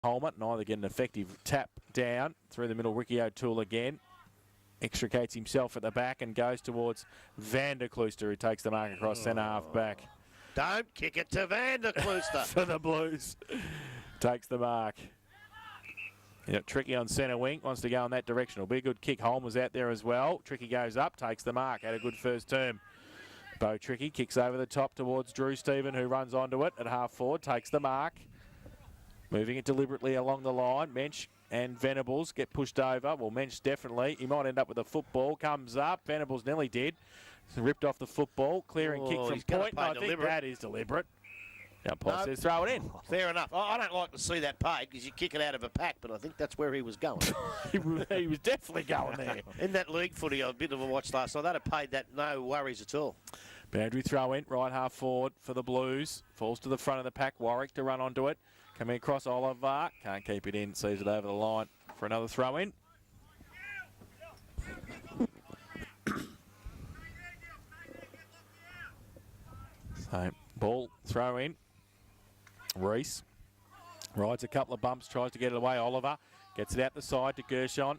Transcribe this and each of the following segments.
Holmer. Neither get an effective tap down. Through the middle, Ricky O'Toole again. Extricates himself at the back and goes towards Van der Klooster, who takes the mark across centre half back. Don't kick it to Van der Klooster. For the Blues. Takes the mark. Yeah, Tricky on centre wing, wants to go in that direction. It'll be a good kick. Holmer's out there as well. Tricky goes up, takes the mark. Had a good first term. Bo Tricky kicks over the top towards Drew Stephen, who runs onto it at half forward, takes the mark. Moving it deliberately along the line. Mensch and Venables get pushed over. Well, Mensch definitely. He might end up with a football. Comes up. Venables nearly did. Ripped off the football. Clearing kick from point. I think that is deliberate. Now, Paul says throw it in. Fair enough. I don't like to see that paid because you kick it out of a pack, but I think that's where he was going. He was definitely going there. In that league footy, a bit of a watch last night. They'd have paid that, no worries at all. Boundary throw in, right half forward for the Blues. Falls to the front of the pack. Warwick to run onto it. Coming across Oliver. Can't keep it in. Sees it over the line for another throw in. So, ball throw in. Reese rides a couple of bumps, tries to get it away. Oliver gets it out the side to Gershon.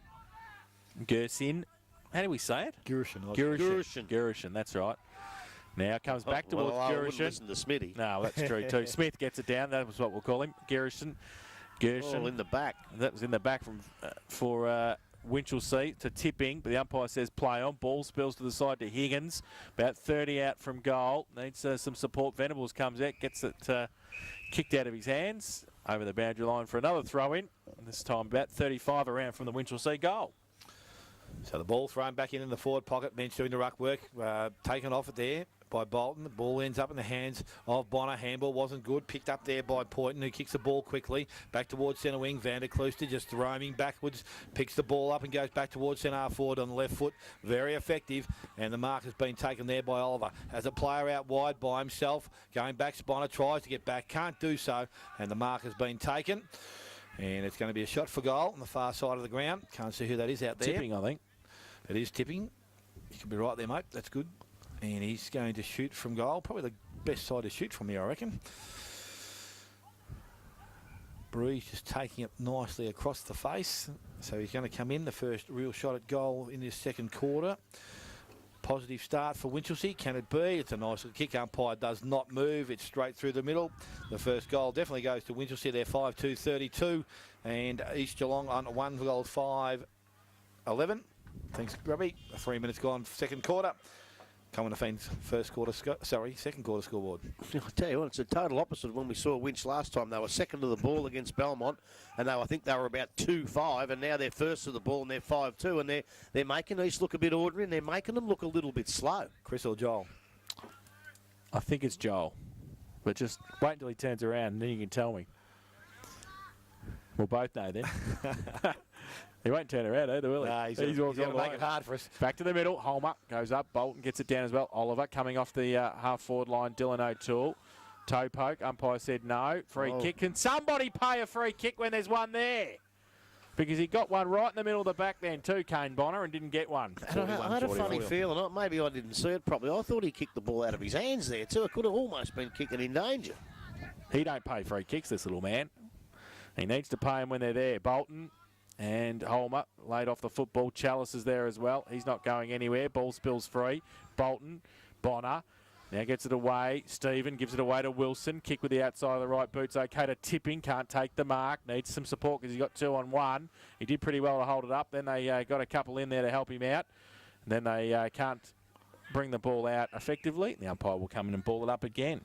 Gersin. How do we say it? Gershon, that's right. Now comes back towards I Gershon. wouldn't listen to Smitty. No, that's true too. Smith gets it down. That was what we'll call him. Gershon. Oh, in the back. That was in the back for Winchelsea to tipping, but the umpire says play on. Ball spills to the side to Higgins. About 30 out from goal. Needs some support. Venables comes out, gets it kicked out of his hands. Over the boundary line for another throw in. And this time about 35 around from the Winchelsea goal. So the ball thrown back in the forward pocket. Mensch doing the ruck work. Taken off it there by Bolton. The ball ends up in the hands of Bonner. Handball wasn't good. Picked up there by Poynton, who kicks the ball quickly. Back towards centre wing. Van der Klooster just roaming backwards. Picks the ball up and goes back towards centre half forward on the left foot. Very effective. And the mark has been taken there by Oliver. As a player out wide by himself. Going back, Bonner tries to get back. Can't do so. And the mark has been taken. And it's going to be a shot for goal on the far side of the ground. Can't see who that is out there. Tipping, I think. It is tipping. You could be right there, mate. That's good. And he's going to shoot from goal. Probably the best side to shoot from here, I reckon. Breeze just taking it nicely across the face. So he's going to come in. The first real shot at goal in this second quarter. Positive start for Winchelsea. Can it be? It's a nice little kick. Umpire does not move. It's straight through the middle. The first goal definitely goes to Winchelsea. They're 5-2-32. And East Geelong on 1 goal 5-11. Thanks, Grubby. 3 minutes gone, second quarter. Coming to Fiend's second quarter scoreboard. I tell you what, it's a total opposite of when we saw Winch last time. They were second to the ball against Belmont, and I think they were about 2-5, and now they're first to the ball and they're 5-2, and they're making East look a bit ordinary, and they're making them look a little bit slow. Chris or Joel? I think it's Joel, but just wait until he turns around, and then you can tell me. We'll both know then. He won't turn around either, will he? Nah, he's going to make it hard for us. Back to the middle. Holmer goes up. Bolton gets it down as well. Oliver coming off the half-forward line. Dylan O'Toole. Toe poke. Umpire said no. Free kick. Can somebody pay a free kick when there's one there? Because he got one right in the middle of the back then too, Kane Bonner, and didn't get one. I had a funny feeling. Maybe I didn't see it properly. I thought he kicked the ball out of his hands there too. It could have almost been kicking in danger. He don't pay free kicks, this little man. He needs to pay them when they're there. Bolton and Holmer laid off the football. Chalice is there as well. He's not going anywhere. Ball spills free. Bolton, Bonner, now gets it away. Stephen gives it away to Wilson. Kick with the outside of the right boot's okay to Tipping. Can't take the mark. Needs some support because he's got 2 on 1. He did pretty well to hold it up. Then they got a couple in there to help him out. And then they can't bring the ball out effectively. The umpire will come in and ball it up again.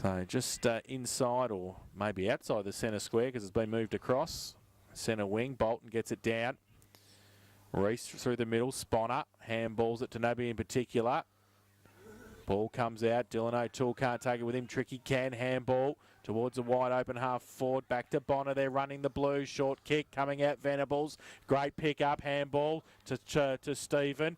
So just inside or maybe outside the centre square because it's been moved across. Centre wing, Bolton gets it down. Reese through the middle, Sponner, handballs it to Nobby in particular. Ball comes out, Dylan O'Toole can't take it with him. Tricky can, handball towards a wide open half forward. Back to Bonner, they're running the Blues. Short kick coming out, Venables. Great pick up, handball to Stephen.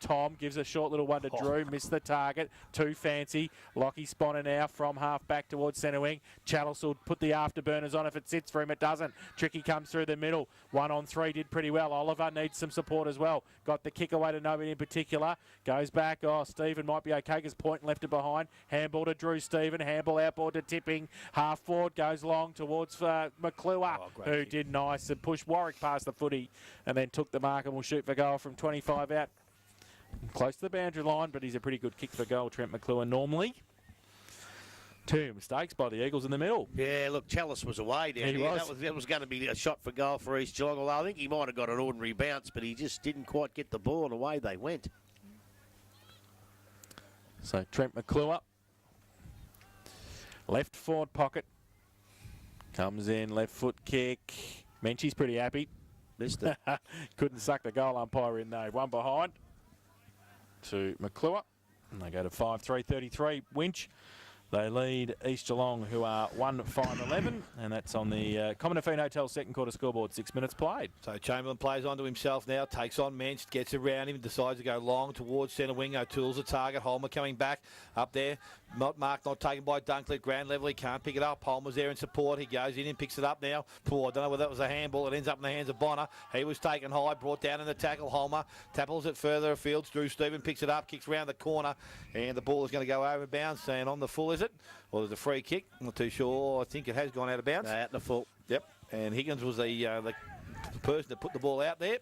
Tom gives a short little one to Drew. Missed the target. Too fancy. Lockie Sponner now from half back towards centre wing. Chalice will put the afterburners on if it sits for him. It doesn't. Tricky comes through the middle. 1 on 3 did pretty well. Oliver needs some support as well. Got the kick away to nobody in particular. Goes back. Oh, Stephen might be okay because Point left it behind. Handball to Drew Stephen. Handball outboard to Tipping. Half forward goes long towards McClure, who kick. did nice and pushed Warwick past the footy and then took the mark and will shoot for goal from 25 out. Close to the boundary line, but he's a pretty good kick for goal, Trent McClure normally. 2 mistakes by the Eagles in the middle. Yeah, look, Chalice was away there. He was. That was going to be a shot for goal for East Geelong. Although I think he might have got an ordinary bounce, but he just didn't quite get the ball, and away they went. So Trent McClure, left forward pocket, comes in, left foot kick. Menchie's pretty happy. Missed it. Couldn't suck the goal umpire in though. 1 behind to McClure. And they go to 5-3-33. Winch. They lead East Geelong, who are 1-5-11, and that's on the Commonwealth Hotel second quarter scoreboard. 6 minutes played. So Chamberlain plays onto himself now, takes on Mensch, gets around him, decides to go long towards centre wing. O'Toole's the target. Holmer coming back up there. Not taken by Dunkley. Ground level, he can't pick it up. Holmer's there in support. He goes in and picks it up now. Poor, I don't know whether that was a handball. It ends up in the hands of Bonner. He was taken high, brought down in the tackle. Holmer tackles it further afield. Drew Stephen picks it up, kicks around the corner, and the ball is going to go over bounds. And on the full, is it? Or there's a free kick. I'm not too sure. I think it has gone out of bounds. Out the full. Yep. And Higgins was the person that put the ball out there.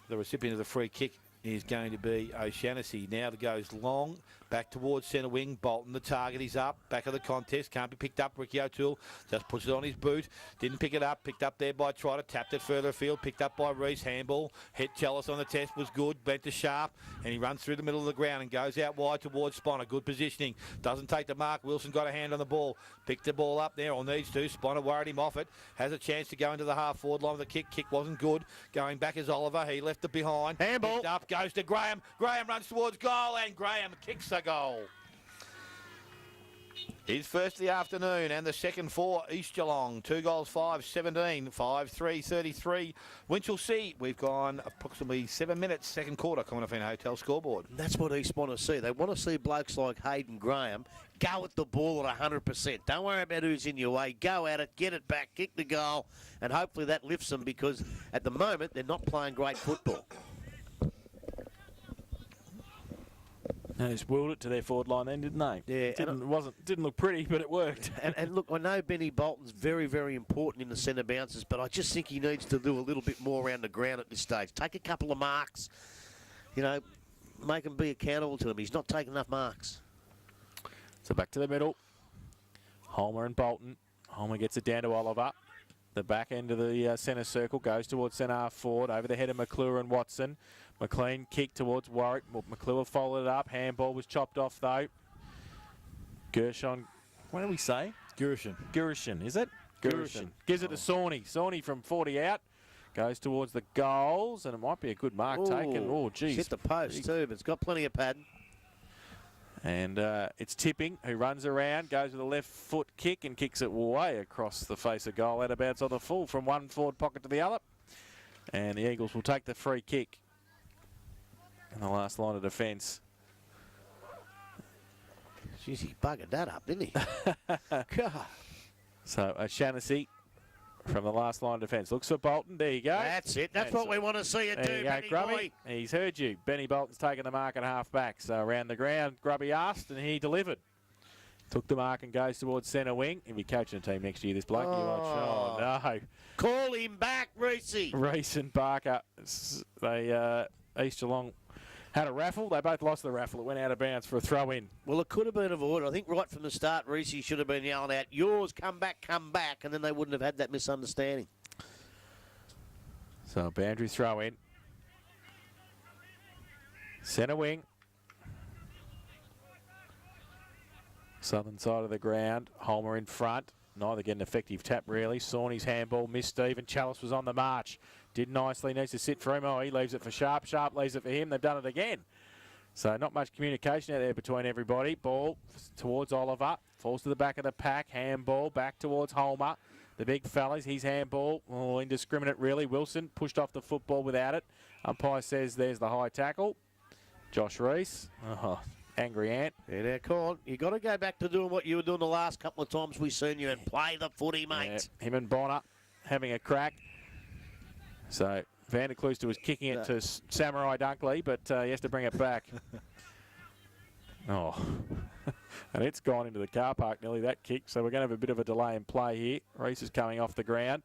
The recipient of the free kick is going to be O'Shannessy. Now it goes long, back towards centre wing. Bolton, the target, he's up. Back of the contest, can't be picked up. Ricky O'Toole just puts it on his boot. Didn't pick it up, picked up there by Trotter. Tapped it further afield, picked up by Reese. Handball, hit Chalice on the test, was good. Bent to Sharp, and he runs through the middle of the ground and goes out wide towards Sponner. Good positioning. Doesn't take the mark. Wilson got a hand on the ball. Picked the ball up there, or needs to. Sponner worried him off it. Has a chance to go into the half forward line with the kick. Kick wasn't good. Going back is Oliver. He left it behind. Handball. Picked up, goes to Graham. Graham runs towards goal, and Graham kicks a goal. His first of the afternoon and the second for East Geelong. 2 goals, 5-17, 5-3-33. Winchelsea, we've gone approximately 7 minutes, second quarter, Commonwealth Hotel scoreboard. That's what East want to see. They want to see blokes like Hayden Graham go at the ball at 100%. Don't worry about who's in your way. Go at it, get it back, kick the goal, and hopefully that lifts them because at the moment they're not playing great football. They just wheeled it to their forward line then, didn't they? Yeah. Didn't look pretty, but it worked. And look, I know Benny Bolton's very, very important in the centre bounces, but I just think he needs to do a little bit more around the ground at this stage. Take a couple of marks, make him be accountable to him. He's not taking enough marks. So back to the middle. Holmer and Bolton. Holmer gets it down to Oliver. The back end of the centre circle goes towards centre half forward over the head of McClure and Watson. McLean kick towards Warwick. McClure followed it up. Handball was chopped off though. Gershon. What do we say? Gershon, is it? Gershon. Gives it to Sawney. Sawney from 40 out. Goes towards the goals, and it might be a good mark taken. Oh, geez. Hit the post too, but it's got plenty of padding. And it's Tipping, who runs around, goes with a left foot kick and kicks it way across the face of goal out of bounds on the full from one forward pocket to the other. And the Eagles will take the free kick in the last line of defence. Jeez, he buggered that up, didn't he? God. So O'Shannessy from the last line of defence. Looks for Bolton. There you go. That's it. That's what we want to see it do, Benny boy. He's heard you. Benny Bolton's taken the mark at half back. So around the ground, Grubby asked and he delivered. Took the mark and goes towards centre wing. He'll be coaching a team next year, this bloke. Oh, no. Call him back, Reese. Reese and Barker. East Geelong had a raffle. They both lost the raffle. It went out of bounds for a throw-in. Well, it could have been avoided. I think right from the start, Reese should have been yelling out, yours, come back, and then they wouldn't have had that misunderstanding. So, boundary throw-in. Centre wing. Southern side of the ground. Holmer in front. Neither get an effective tap, really. Sawney's handball missed Stephen. Chalice was on the march. Did nicely, needs to sit for him. Oh, he leaves it for Sharp. Sharp leaves it for him. They've done it again. So not much communication out there between everybody. Ball towards Oliver. Falls to the back of the pack. Handball back towards Holmer. The big fellas, his handball. Oh, indiscriminate, really. Wilson pushed off the football without it. Umpire says there's the high tackle. Josh Reese. Oh, angry ant. Yeah, now, come on. You got to go back to doing what you were doing the last couple of times we've seen you and play the footy, mate. Yeah, him and Bonner having a crack. So Van der Klooster was kicking it to Samurai Dunkley, but he has to bring it back. Oh, and it's gone into the car park nearly, that kick. So we're going to have a bit of a delay in play here. Reese is coming off the ground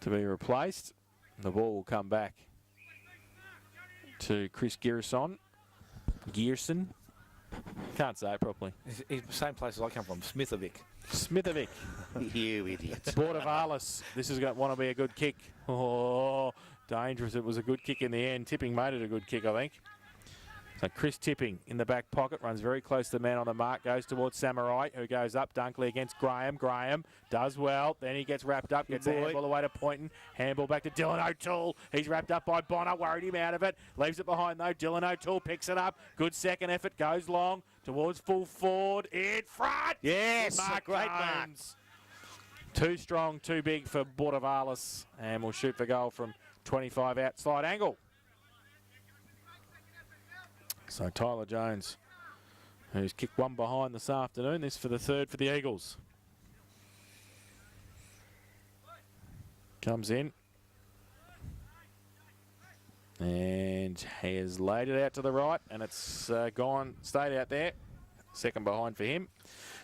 to be replaced. The ball will come back to Chris Gearson. Can't say it properly. He's the same place as I come from, Smithovic. Smithovic. You idiot. Bortavalis. This is going to want to be a good kick. Oh, dangerous. It was a good kick in the end. Tipping made it a good kick, I think. So Chris Tipping in the back pocket, runs very close to the man on the mark, goes towards Samurai, who goes up. Dunkley against Graham. Graham does well. Then he gets wrapped up, gets a handball away to Poynton. Handball back to Dylan O'Toole. He's wrapped up by Bonner, worried him out of it. Leaves it behind though. Dylan O'Toole picks it up. Good second effort, goes long towards full forward. In front! Yes, Great mark. Too strong, too big for Bortavalis, and will shoot for goal from 25 outside angle. So Tyler Jones, who's kicked one behind this afternoon, this for the third for the Eagles. Comes in. And has laid it out to the right, and it's stayed out there. Second behind for him.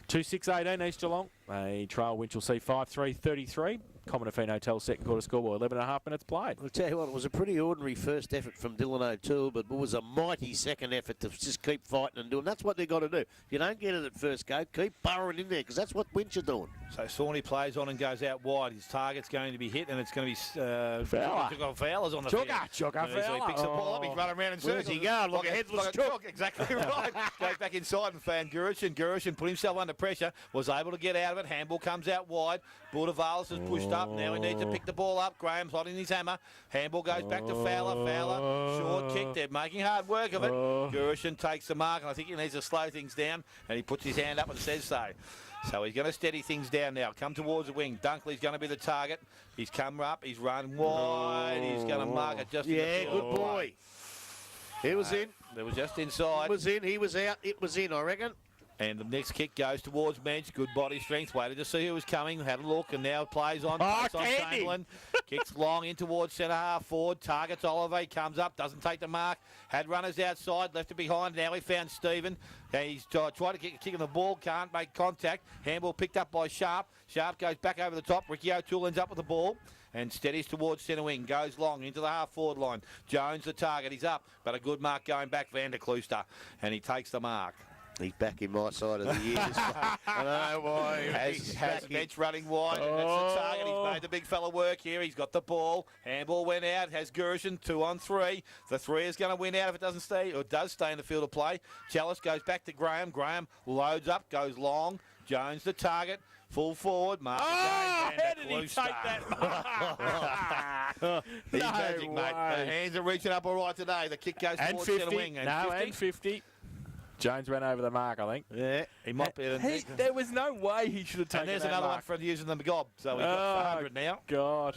2-6-18 East Geelong. A trial Winchelsea 5-3-33. Common Hotel second quarter scoreboard, 11.5 minutes played. I'll tell you what, it was a pretty ordinary first effort from Dylan O'Toole, but it was a mighty second effort to just keep fighting and doing. That's what they've got to do. If you don't get it at first go, keep burrowing in there, because that's what Winch are doing. So Sawney plays on and goes out wide. His target's going to be hit, and it's going to be Fowler's on the field. Chugga So he picks the ball up, he's running around in circles. Where's he going? Like a headless chook. Exactly right. Goes back inside and found Gurushin. Gurushin put himself under pressure, was able to get out of it. Handball comes out wide. Bortavalis has pushed up. Now he needs to pick the ball up. Graham's holding his hammer. Handball goes back to Fowler. Fowler, short kick. They're making hard work of it. Gurushin takes the mark, and I think he needs to slow things down, and he puts his hand up and says so. So he's going to steady things down now. Come towards the wing. Dunkley's going to be the target. He's come up. He's run wide. He's going to mark it just in the field. Good boy. It was in. It was just inside. It was in. He was out. It was in, I reckon. And the next kick goes towards Mensch. Good body strength. Waited to see who was coming. Had a look, and now plays on. Takes on Chamberlain. Kicks long in towards centre half forward. Targets Oliver. Comes up. Doesn't take the mark. Had runners outside. Left it behind. Now he found Stephen. He's tried to kick on the ball. Can't make contact. Handball picked up by Sharp. Sharp goes back over the top. Ricky O'Toole ends up with the ball and steadies towards centre wing. Goes long into the half-forward line. Jones the target. He's up, but a good mark going back. Van der Klooster, and he takes the mark. He's back in my side of the year. I know why. Has Mensch running wide. And that's the target. He's made the big fella work here. He's got the ball. Handball went out. Has Gershon 2-on-3. The 3 is going to win out if it doesn't stay, or does stay in the field of play. Chalice goes back to Graham. Graham loads up, goes long. Jones the target. Full forward. Mark how did he take that? He's magic, mate. The hands are reaching up all right today. The kick goes towards centre wing. And 50. Jones ran over the mark, I think. Yeah, he might be. There was no way he should have taken that. And there's another one for using the gob. So he's got 100 now. God.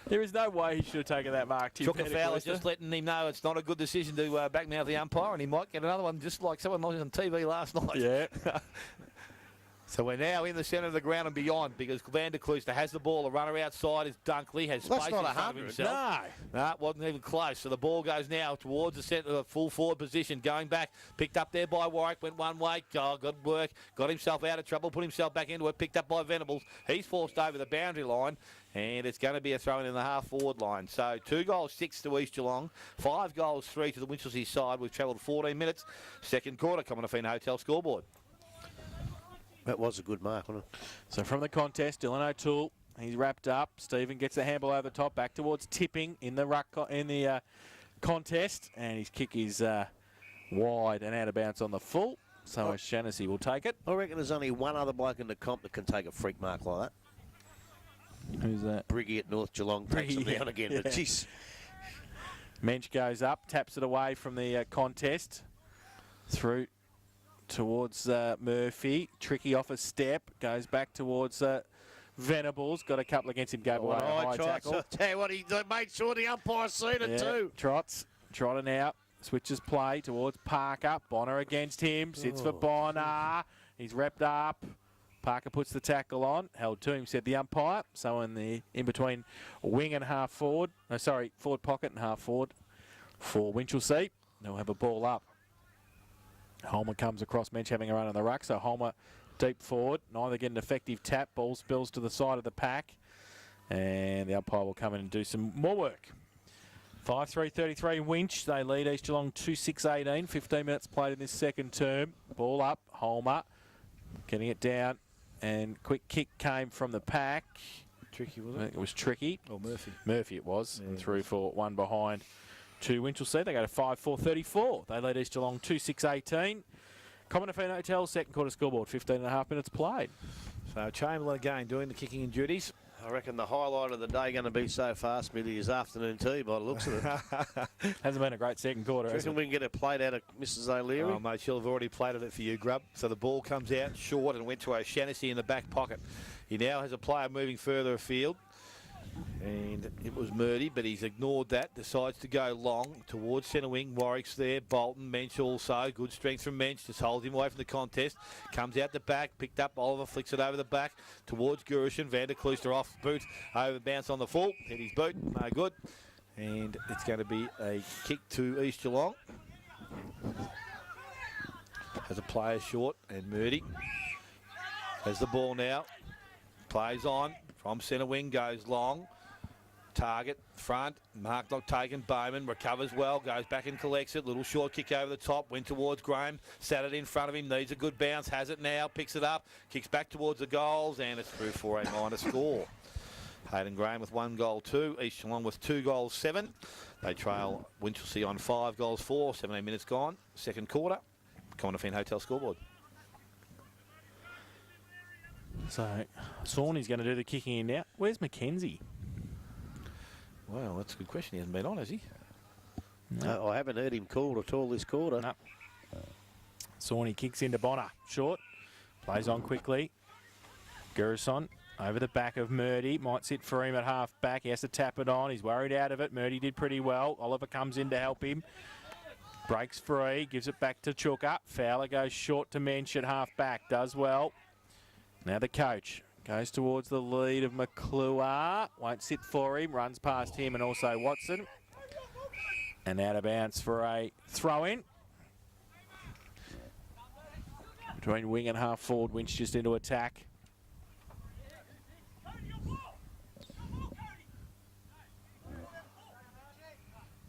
There is no way he should have taken that mark. Chuka Fowler's just letting him know it's not a good decision to backmouth the umpire, and he might get another one just like someone was on TV last night. Yeah. So we're now in the centre of the ground and beyond, because Van der Klooster has the ball. The runner outside is Dunkley, has space in front of himself. No, it wasn't even close. So the ball goes now towards the centre, the full forward position, going back, picked up there by Warwick, went one way. Oh, good work, got himself out of trouble, put himself back into it, picked up by Venables. He's forced over the boundary line, and it's going to be a throw in the half-forward line. So 2 goals, 6 to East Geelong, 5 goals, 3 to the Winchelsea side. We've travelled 14 minutes. Second quarter, Common Hotel scoreboard. That was a good mark, wasn't it? So from the contest, Dylan O'Toole, he's wrapped up. Stephen gets the handball over the top, back towards Tipping in the contest, and his kick is wide and out of bounds on the full. So Shaughnessy will take it. I reckon there's only one other bloke in the comp that can take a freak mark like that. Who's that? Briggy at North Geelong takes him down again. But geez. Mensch goes up, taps it away from the contest through towards Murphy. Tricky off a step, goes back towards Venables. Got a couple against him, gave away a high tackle. Tell you what, he made sure the umpire seen it too. Trotting out. Switches play towards Parker. Bonner against him. Sits for Bonner. He's repped up. Parker puts the tackle on. Held to him, said the umpire. So in between wing and half forward. No, sorry, forward pocket and half forward for Winchelsea. They'll have a ball up. Holmer comes across, Mensch having a run on the ruck. So Holmer deep forward. Neither get an effective tap. Ball spills to the side of the pack. And the umpire will come in and do some more work. 5-3-33 Winch. They lead East Geelong 2-6-18. 15 minutes played in this second term. Ball up. Holmer getting it down. And quick kick came from the pack. Tricky, was I think it was Tricky. Oh, Murphy. Murphy it was. Yeah, And through for one behind to Winchelsea. They go to 5-4-34. They lead East Geelong 2-6-18. Commonwealth Hotel, second quarter scoreboard. 15.5 minutes played. So Chamberlain again doing the kicking and duties. I reckon the highlight of the day going to be so far, Smithy, is afternoon tea by the looks of it. Hasn't been a great second quarter, has Reckon it? we can get a plate out of Mrs. O'Leary? Oh, mate, she'll have already plated it for you, Grub. So the ball comes out short and went to O'Shannessy in the back pocket. He now has a player moving further afield. And it was Murdy, but he's ignored that. Decides to go long towards centre wing. Warwick's there. Bolton, Mensch also. Good strength from Mensch. Just holds him away from the contest. Comes out the back. Picked up. Oliver flicks it over the back towards Gurishan. Van der Klooster off boot. Over bounce on the full. Hit his boot. No good. And it's going to be a kick to East Geelong. Has a player short. And Murdy has the ball now. Plays on. From centre wing, goes long. Target, front. Mark not taken. Bowman recovers well. Goes back and collects it. Little short kick over the top. Went towards Graham. Sat it in front of him. Needs a good bounce. Has it now. Picks it up. Kicks back towards the goals. And it's through for a minor score. Hayden Graham with 1 goal 2. East Geelong with 2 goals 7. They trail Winchelsea on 5 goals 4. 17 minutes gone. Second quarter. Commonwealth Hotel scoreboard. So, Sawney's going to do the kicking in now. Where's Mackenzie? Well, that's a good question. He hasn't been on, has he? No, I haven't heard him called at all this quarter. No. Sawney kicks into Bonner. Short. Plays on quickly. Gurison over the back of Murdy. Might sit for him at half back. He has to tap it on. He's worried out of it. Murdy did pretty well. Oliver comes in to help him. Breaks free. Gives it back to Chuka. Fowler goes short to Mensch at half back. Does well. Now the coach goes towards the lead of McClure. Won't sit for him. Runs past him and also Watson. And out of bounds for a throw-in. Between wing and half forward. Winch just into attack.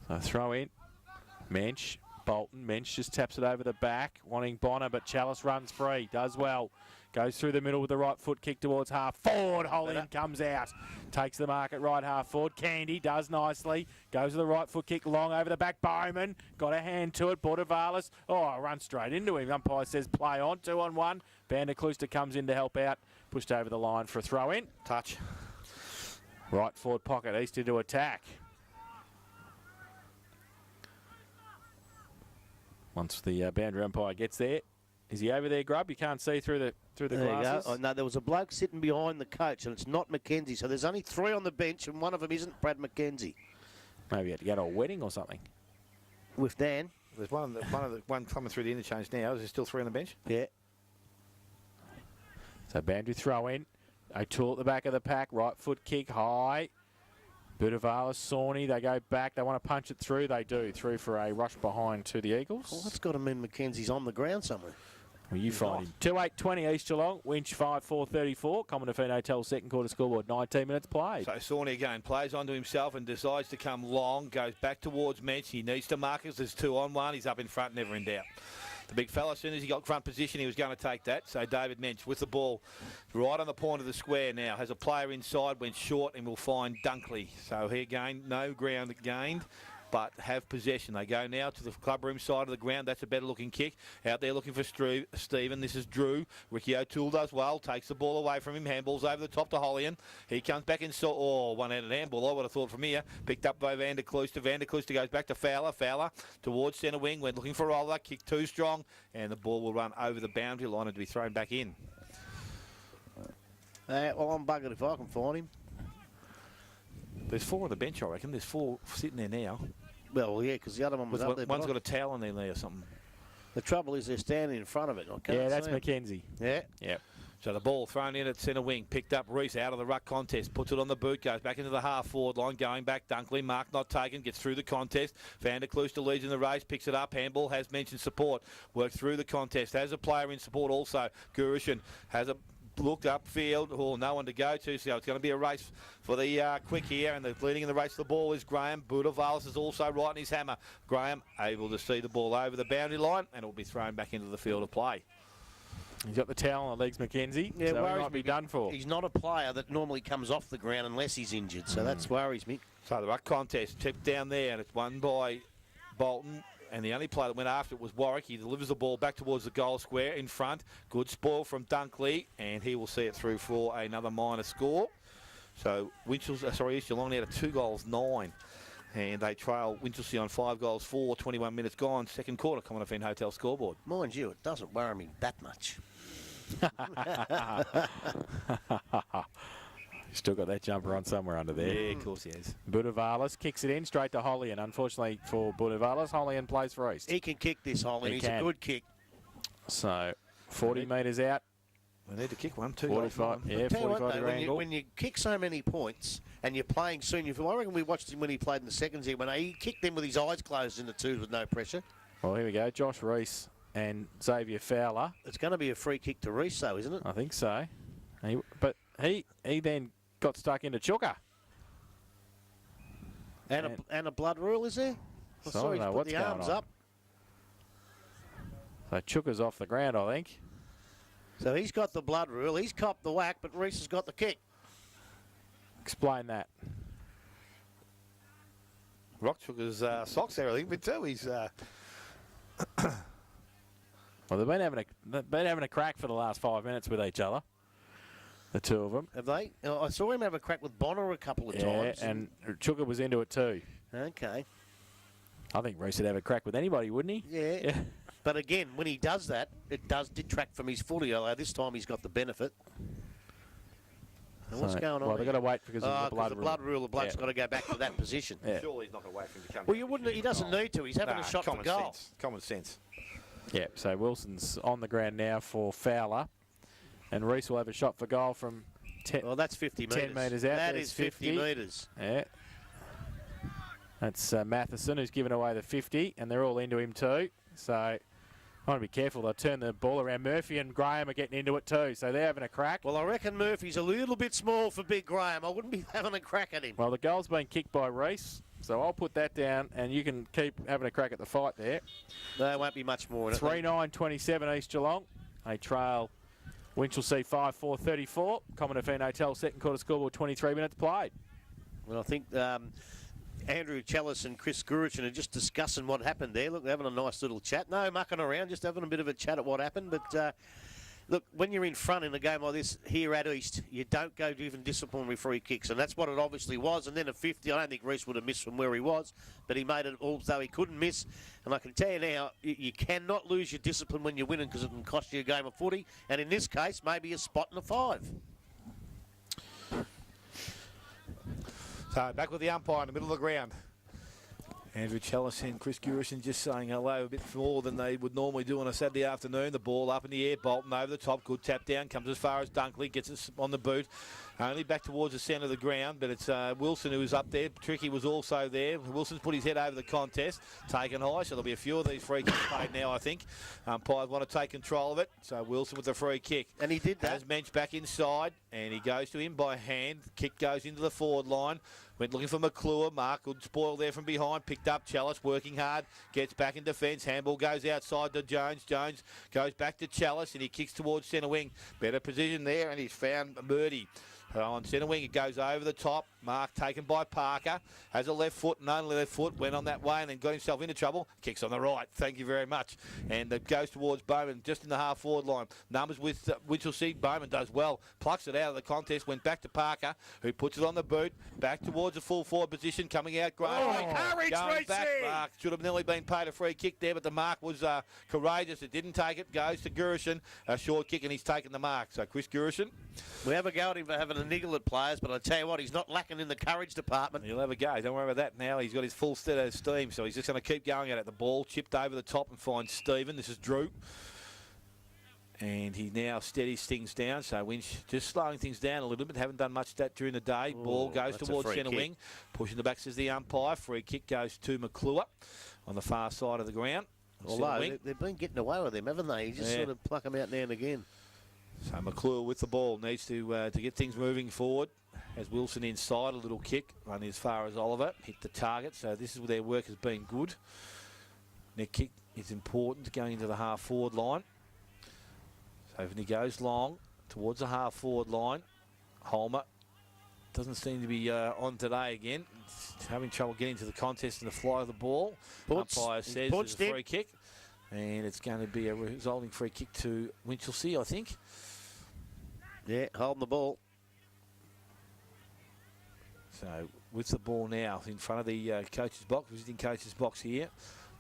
So throw-in. Mensch. Bolton. Mensch just taps it over the back. Wanting Bonner, but Chalice runs free. Does well. Goes through the middle with the right foot kick towards half forward. Hollian comes out. Takes the mark at right half forward. Candy does nicely. Goes with the right foot kick long over the back. Bowman got a hand to it. Bortavalis. Oh, run straight into him. Umpire says play on. 2-on-1. Van der Klooster comes in to help out. Pushed over the line for a throw in. Touch. Right forward pocket. East into attack. Once the boundary umpire gets there. Is he over there, Grub? You can't see through the glasses. Oh, no, there was a bloke sitting behind the coach, and it's not Mackenzie. So there's only 3 on the bench, and one of them isn't Brad Mackenzie. Maybe he had to go to a wedding or something. With Dan. There's one coming through the interchange now. Is there still 3 on the bench? Yeah. So boundary throw in. O'Toole at the back of the pack. Right foot kick high. Budavalis, Sawney, they go back. They want to punch it through. They do. Through for a rush behind to the Eagles. Well, that's got to mean Mackenzie's on the ground somewhere. Well, you find him. 2-8-20 East Geelong. Winch 5-4-34. Commonwealth Hotel second quarter scoreboard. 19 minutes played. So Sawney again plays onto himself and decides to come long. Goes back towards Mensch. He needs to mark us. There's 2-on-1. He's up in front, never in doubt. The big fella, as soon as he got front position, he was going to take that. So David Mensch with the ball right on the point of the square now. Has a player inside, went short, and will find Dunkley. So here again, no ground gained, but have possession. They go now to the clubroom side of the ground. That's a better looking kick. Out there looking for Stephen. This is Drew. Ricky O'Toole does well. Takes the ball away from him. Handballs over the top to Hollian. He comes back in. One-handed handball. I would have thought from here. Picked up by Van der Klooster. Van der Klooster goes back to Fowler. Fowler towards centre wing. Went looking for Oliver. Kick too strong. And the ball will run over the boundary line and to be thrown back in. Well, I'm buggered if I can find him. There's 4 on the bench, I reckon. There's 4 sitting there now. Well, yeah, because the other one was up there. One's got a towel on there or something. The trouble is they're standing in front of it. I can't Yeah, that's see 'em. Mackenzie. Yeah. Yep. So the ball thrown in at centre wing, picked up Reese out of the ruck contest, puts it on the boot, goes back into the half-forward line, going back Dunkley, mark not taken, gets through the contest. Van der Klooster leads in the race, picks it up, handball, has mentioned support, worked through the contest, has a player in support also. Gurishan has a looked upfield, no one to go to, so it's going to be a race for the quick here, and the leading in the race for the ball is Graham. Budavalis is also right in his hammer. Graham able to see the ball over the boundary line, and it will be thrown back into the field of play. He's got the towel on the legs, Mackenzie, Yeah, so he worries might be me. done for. He's not a player that normally comes off the ground unless he's injured, so that's worries me. So the ruck contest tipped down there, and it's won by Bolton. And the only player that went after it was Warwick. He delivers the ball back towards the goal square in front. Good spoil from Dunkley, and he will see it through for another minor score. So East Geelong now to 2-9. And they trail Winchelsea on 5-4, 21 minutes gone. Second quarter, Commonwealth End Hotel scoreboard. Mind you, it doesn't worry me that much. Still got that jumper on somewhere under there. Yeah, of course he has. Budavalis kicks it in straight to Hollian. Unfortunately for Budavalis, Hollian plays for East. He can kick this, Holly. He's a good kick. So 40 metres out. We need to kick one, too. 45, yeah, Tell you 45 what, though, degree angle. when you kick so many points and you're playing soon, I reckon we watched him when he played in the seconds here, when he kicked them with his eyes closed in the twos with no pressure. Well, here we go. Josh Reese and Xavier Fowler. It's going to be a free kick to Reese, though, isn't it? I think so. But he then got stuck into Chuka. And a blood rule, is there? I So I saw don't he's know put what's the going arms on. up. So Chuka's off the ground, I think. So he's got the blood rule. He's copped the whack, but Reese has got the kick. Explain that. Rock took his socks there, I think, but too. He's Well, they've been having a crack for the last 5 minutes with each other. The two of them. Have they? I saw him have a crack with Bonner a couple of Yeah, times. and Chuka was into it too. Okay. I think Reese would have a crack with anybody, wouldn't he? Yeah. But again, when he does that, it does detract from his footy, although this time he's got the benefit. And what's going on? Well, they've got to wait because of the 'cause blood the rule. blood rule. The bloke's got to go back to that position. Yeah. surely he's not going to wait for him to come. Well, you wouldn't. He doesn't need to. He's having a shot for common goal. sense. Common sense. Yeah, so Wilson's on the ground now for Fowler. And Reese will have a shot for goal from Well, that's 50 metres. 10 metres out. That There's is 50 metres. Yeah. That's Matheson who's given away the 50, and they're all into him too. So I want to be careful. They'll turn the ball around. Murphy and Graham are getting into it too, so they're having a crack. Well, I reckon Murphy's a little bit small for Big Graham. I wouldn't be having a crack at him. Well, the goal's been kicked by Reese, so I'll put that down, and you can keep having a crack at the fight there. There won't be much more in it. 3-9-27 East Geelong. They trail Winchelsea 5-4-34. Commonwealth End Hotel second quarter scoreboard 23 minutes played. Well, I think Andrew Challis and Chris Gurichan are just discussing what happened there. Look, they're having a nice little chat. No mucking around, just having a bit of a chat at what happened. But look, when you're in front in a game like this here at East, you don't go to even disciplinary free kicks, and that's what it obviously was. And then a 50, I don't think Reese would have missed from where he was, but he made it although he couldn't miss. And I can tell you now, you cannot lose your discipline when you're winning because it can cost you a game of footy. And in this case, maybe a spot in a 5. So back with the umpire in the middle of the ground. Andrew Challis and Chris Gurison just saying hello a bit more than they would normally do on a Saturday afternoon. The ball up in the air, Bolton over the top, good tap down, comes as far as Dunkley, gets it on the boot. Only back towards the centre of the ground, but it's Wilson who is up there. Tricky was also there. Wilson's put his head over the contest, taken high, so there'll be a few of these free kicks paid now, I think. Umpires want to take control of it, so Wilson with the free kick. And he did that. Has Mensch back inside, and he goes to him by hand. Kick goes into the forward line. Went looking for McClure. Mark, good spoil there from behind. Picked up Challis, working hard. Gets back in defence. Handball goes outside to Jones. Jones goes back to Challis, and he kicks towards centre wing. Better position there, and he's found Murdy. On centre wing, it goes over the top. Mark taken by Parker. Has a left foot and only left foot. Went on that way and then got himself into trouble. Kicks on the right. Thank you very much. And it goes towards Bowman just in the half-forward line. Numbers with Winchelsea. Bowman does well. Plucks it out of the contest. Went back to Parker, who puts it on the boot. Back towards the full forward position. Coming out. Graham. Oh, courage, going back. Reece! Mark should have nearly been paid a free kick there, but the mark was courageous. It didn't take it. Goes to Gurison. A short kick, and he's taken the mark. So Chris Gurison. We have a go at him for having to niggle at players, but I tell you what, he's not lacking in the courage department. He'll have a go. Don't worry about that now. He's got his full set of steam, so he's just going to keep going at it. The ball chipped over the top and finds Stephen. This is Drew. And he now steadies things down. So Winch just slowing things down a little bit. Haven't done much of that during the day. Ball goes towards centre wing. Pushing the back, says the umpire. Free kick goes to McClure on the far side of the ground. Although they've been getting away with him, haven't they? You just sort of pluck them out now and again. So McClure with the ball needs to get things moving forward. As Wilson inside, a little kick, running as far as Oliver, hit the target. So this is where their work has been good. Their kick is important going into the half-forward line. So when he goes long towards the half-forward line, Holmer doesn't seem to be on today again. He's having trouble getting to the contest and the fly of the ball. Umpire says it's a free kick. And it's going to be a resulting free kick to Winchelsea, I think. Yeah, holding the ball. So with the ball now in front of the coach's box, visiting coach's box here.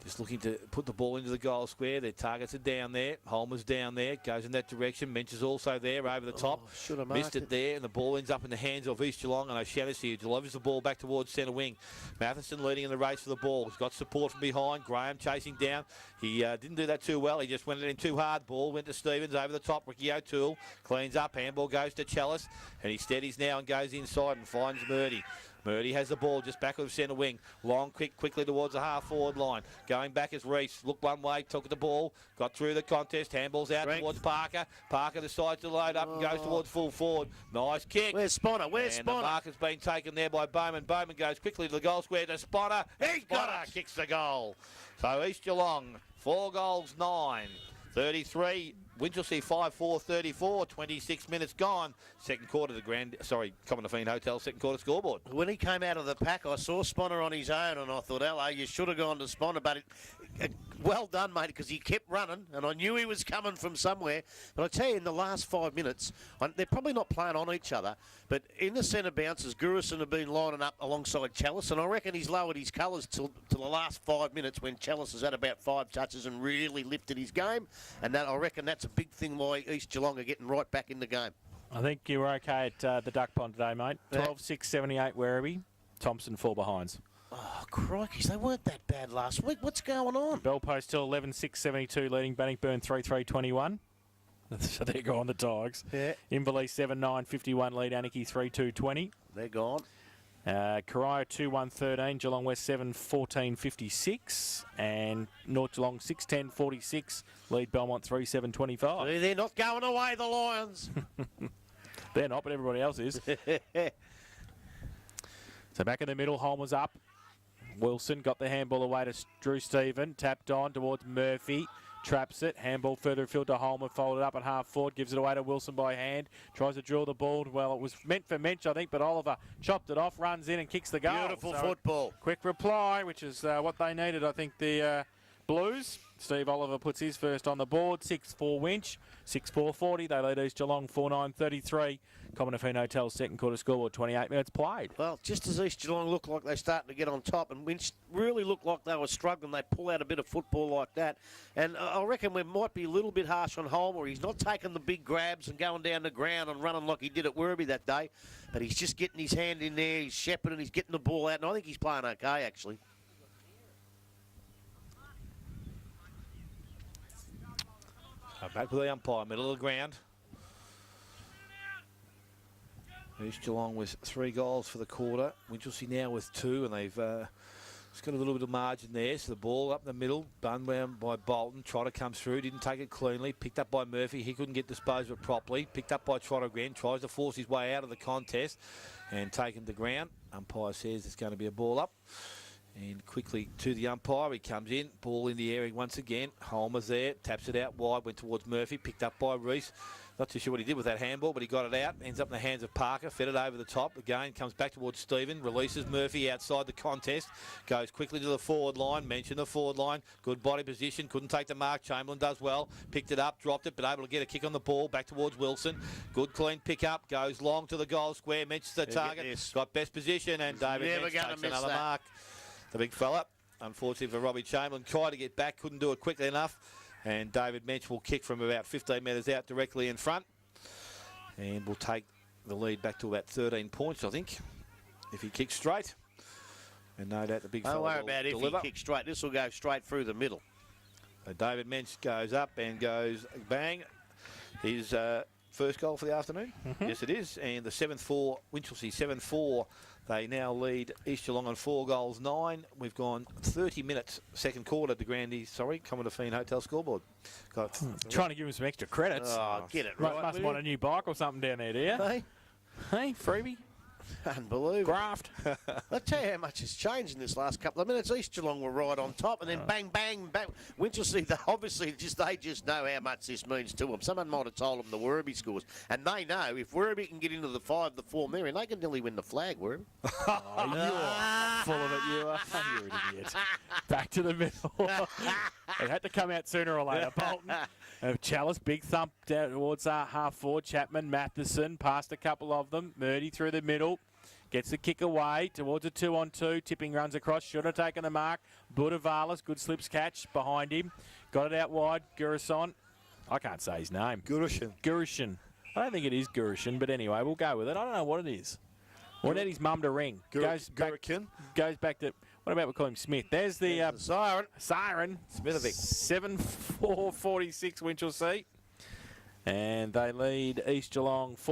Just looking to put the ball into the goal square. Their targets are down there. Holmer's down there. Goes in that direction. Mench is also there over the top. Missed it there. And the ball ends up in the hands of East Geelong. And O'Shannessy delivers the ball back towards centre wing. Matheson leading in the race for the ball. He's got support from behind. Graham chasing down. He didn't do that too well. He just went it in too hard. Ball went to Stevens over the top. Ricky O'Toole cleans up. Handball goes to Chalice. And he steadies now and goes inside and finds Murdy. Murdy has the ball just back of centre wing. Long, quickly towards the half-forward line. Going back is Reese. Looked one way, took the ball, got through the contest. Handball's out towards Parker. Parker decides to load up and goes towards full forward. Nice kick. Where's Sponner? Where's Sponner? The mark has been taken there by Bowman. Bowman goes quickly to the goal square to Sponner. He's got it. Kicks the goal. So East Geelong, 4 goals, 9. 33, Winchelsea 5-4-34, 26 minutes gone. Second quarter, Common Defeat Hotel, second quarter scoreboard. When he came out of the pack, I saw Sponner on his own, and I thought, hello, you should have gone to Sponner, but well done, mate, because he kept running, and I knew he was coming from somewhere. But I tell you, in the last 5 minutes, they're probably not playing on each other, but in the centre bounces, Gurison have been lining up alongside Chalice, and I reckon he's lowered his colours till the last 5 minutes when Chalice has had about 5 touches and really lifted his game, and I reckon that's a big thing why East Geelong are getting right back in the game. I think you were okay at the Duck Pond today, mate. 12-6-78 Werribee. Thompson 4 behinds. Oh, crikey, they weren't that bad last week. What's going on? Bell Post still 11-6-72 leading Bannockburn 3-3-21. So they're gone, the Tigers. Yeah. Inverleigh 7-9-51 lead Anarchy 3-2-20. They're gone. Corio 2-1-13, Geelong West 7-14-56, and North Geelong 6-10-46, lead Belmont 3-7-25. They're not going away, the Lions. They're not, but everybody else is. So back in the middle, Holmer's up. Wilson got the handball away to Drew Stephen, tapped on towards Murphy. Traps it, handball further afield to Holmer, folded up at half forward, gives it away to Wilson by hand, tries to drill the ball. Well, it was meant for Mench, I think, but Oliver chopped it off, runs in and kicks the goal. Beautiful football. Quick reply, which is what they needed, I think, the Blues. Steve Oliver puts his first on the board, 6-4 Winch, 6-4-40. They lead East Geelong 4-9-33. Common Defeat Hotel second quarter scoreboard, 28 minutes played. Well, just as East Geelong looked like they're starting to get on top, and Winch really looked like they were struggling, they pull out a bit of football like that. And I reckon we might be a little bit harsh on Holmer. He's not taking the big grabs and going down the ground and running like he did at Werribee that day, but he's just getting his hand in there, he's shepherding, he's getting the ball out, and I think he's playing okay, actually. Back with the umpire, middle of the ground. East Geelong with 3 goals for the quarter. Winchelsea now with 2, and they've just got a little bit of margin there. So the ball up the middle, bun round by Bolton. Trotter comes through, didn't take it cleanly. Picked up by Murphy. He couldn't get disposed of it properly. Picked up by Trotter again. Tries to force his way out of the contest and taken to ground. Umpire says it's going to be a ball up. And quickly to the umpire, he comes in, ball in the air once again. Holmer's there, taps it out wide, went towards Murphy, picked up by Reese. Not too sure what he did with that handball, but he got it out. Ends up in the hands of Parker, fed it over the top. Again, comes back towards Stephen, releases Murphy outside the contest. Goes quickly to the forward line, mention the forward line. Good body position, couldn't take the mark. Chamberlain does well, picked it up, dropped it, but able to get a kick on the ball. Back towards Wilson. Good clean pick up, goes long to the goal square, mentions the target. Got best position, and David Mench takes another mark. The big fella, unfortunately for Robbie Chamberlain, tried to get back, couldn't do it quickly enough. And David Mench will kick from about 15 metres out directly in front. And will take the lead back to about 13 points, I think, if he kicks straight. And no doubt the big fella Don't worry will about if deliver. he kicks straight. This will go straight through the middle. So David Mensch goes up and goes bang. His first goal for the afternoon. Yes, it is. And the 7-4, Winchelsea 7-4. They now lead East Geelong on 4-9. We've gone 30 minutes, second quarter, to Grandy, Commodore Fiend Hotel scoreboard. Got Trying to give him some extra credits. Oh, get it right. Must will want you? a new bike or something down there, do you? Hey, Hey, freebie. unbelievable. Graft. I'll tell you how much has changed in this last couple of minutes. East Geelong were right on top, and then bang, bang, bang. Winchelsea, they just know how much this means to them. Someone might have told them the Werribee scores, and they know if Werribee can get into the 5, the 4 Marion, they can nearly win the flag, Werribee. Oh, you're full of it, you are. You're an idiot. Back to the middle. It had to come out sooner or later. Bolton. Chalice, big thump down towards half forward. Chapman, Matheson, past a couple of them. Murdy through the middle. Gets the kick away towards a 2-on-2. Tipping runs across. Should have taken the mark. Budavalis, good slips catch behind him. Got it out wide. Gurison. I can't say his name. Gurushin. I don't think it is Gurushin, but anyway, we'll go with it. I don't know what it is. We'll need his mum to ring. Goes back to... What about we call him Smith? There's the siren. Smithovic. 7-4-46 Winchelsea. And they lead East Geelong 4.